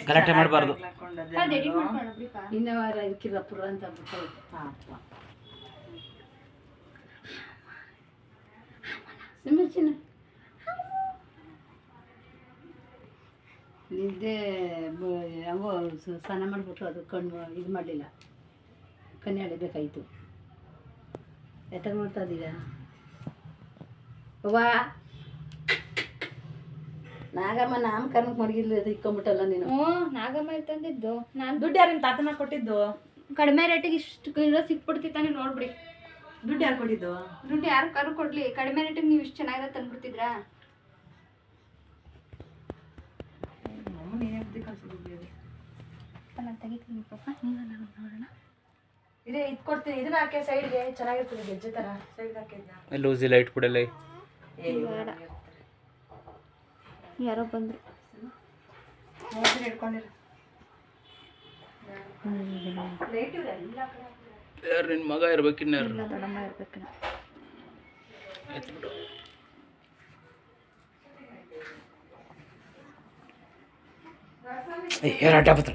ಗಲಾಟೆ ಮಾಡಬಾರ್ದು. ಇನ್ನ ವಾರ ಕಿರಪುರ ಅಂತ ನಿದ್ದೆ ಯಾವ ಸ್ನಾನ ಮಾಡಿಬಿಟ್ಟು ಅದು ಕಣ್ಣು ಇದು ಮಾಡಲಿಲ್ಲ, ಕಣ್ಣು ಎಳಿಬೇಕಾಯ್ತು. ಎತ್ತಾಗ ನೋಡ್ತಾ ಇದ್ದೀರಾ ಅವ್ವ? ನಾಗಮ್ಮ ನಾಮಕರಣಕ್ಕೆ ಮಡಗಿಲ್ಲ, ಅದು ಇಕ್ಕೊಂಬಿಟ್ಟಲ್ಲ ನೀನು. ನಾಗಮ್ಮ ತಂದಿದ್ದು ನಾನು. ದುಡ್ಡು ಯಾರು ನಿಮ್ಮ ತಾತನ ಕೊಟ್ಟಿದ್ದು? ಕಡಿಮೆ ರೇಟಿಗೆ ಇಷ್ಟು ಇರೋ ಸಿಕ್ಬಿಡ್ತಿತ್ತಾನೆ, ನೋಡ್ಬಿಡಿ. ದುಡ್ಡು ಯಾರು ಕೊಟ್ಟಿದ್ದು? ದುಡ್ಡು ಯಾರು ಕರು ಕೊಡ್ಲಿ, ಕಡಿಮೆ ರೇಟಿಗೆ ನೀವು ಇಷ್ಟು ಚೆನ್ನಾಗಿರೋ ತಂದ್ಬಿಡ್ತಿದ್ರಾ? ನಾನು ತೆಗಿತೀನಿ ಪಾಪ, ನೀವು ನೋಡೋಣ. ಇದೇ ಇದು ಕೊಡ್ತೀನಿ, ಇದನ್ನ ಹಾಕಿ ಸೈಡ್ಗೆ, ಚೆನ್ನಾಗಿರ್ತದೆ ಗೆಜ್ಜೆ ಥರ ಸೈಡ್ಗೆ ಹಾಕಿದ್ನ. ಲೂಸಿ ಲೈಟ್ ಕೊಡಲ್ಲ. ಯಾರೋ ಬಂದರು, ಹಿಡ್ಕೊಂಡಿರು. ಯಾರು ನಿನ್ನ ಮಗ ಇರ್ಬೇಕಿನ್ನಾರು? ದೊಡ್ಡಮ್ಮ ಇರ್ಬೇಕು. ಹೇರಾಟ ಬತ್ರ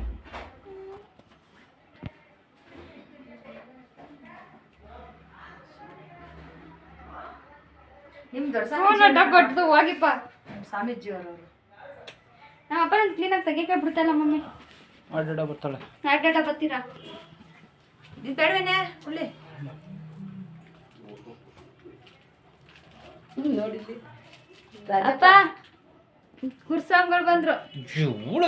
ನಿಮ್ಮ ದೊಡ್ಡ ಕೊಟ್ಟು ಹೋಗಿಪ್ಪ. ಸ್ವಾಮೀಜಿ ಅವರು ನಮ್ಮ ಅಪ್ಪ ನಾನು ಕ್ಲೀನಾಗಿ ತೆಗಿಯಕ್ಕೆ ಬಿಡ್ತಾಯಿಲ್ಲ ಮಮ್ಮಿ. ಅಡ್ಡಾಡ ಬರ್ತಾಳೆ. ಅಡ್ಡಾಡ ಬರ್ತೀರಾ? ಇದು ಬೇಡವೇನೆ ಉಳ್ಳಿ ನೋಡಿದ್ವಿ ಅಪ್ಪ ಕುರ್ಸಾಂಗಳು ಬಂದ್ರು. ಜೀವಳ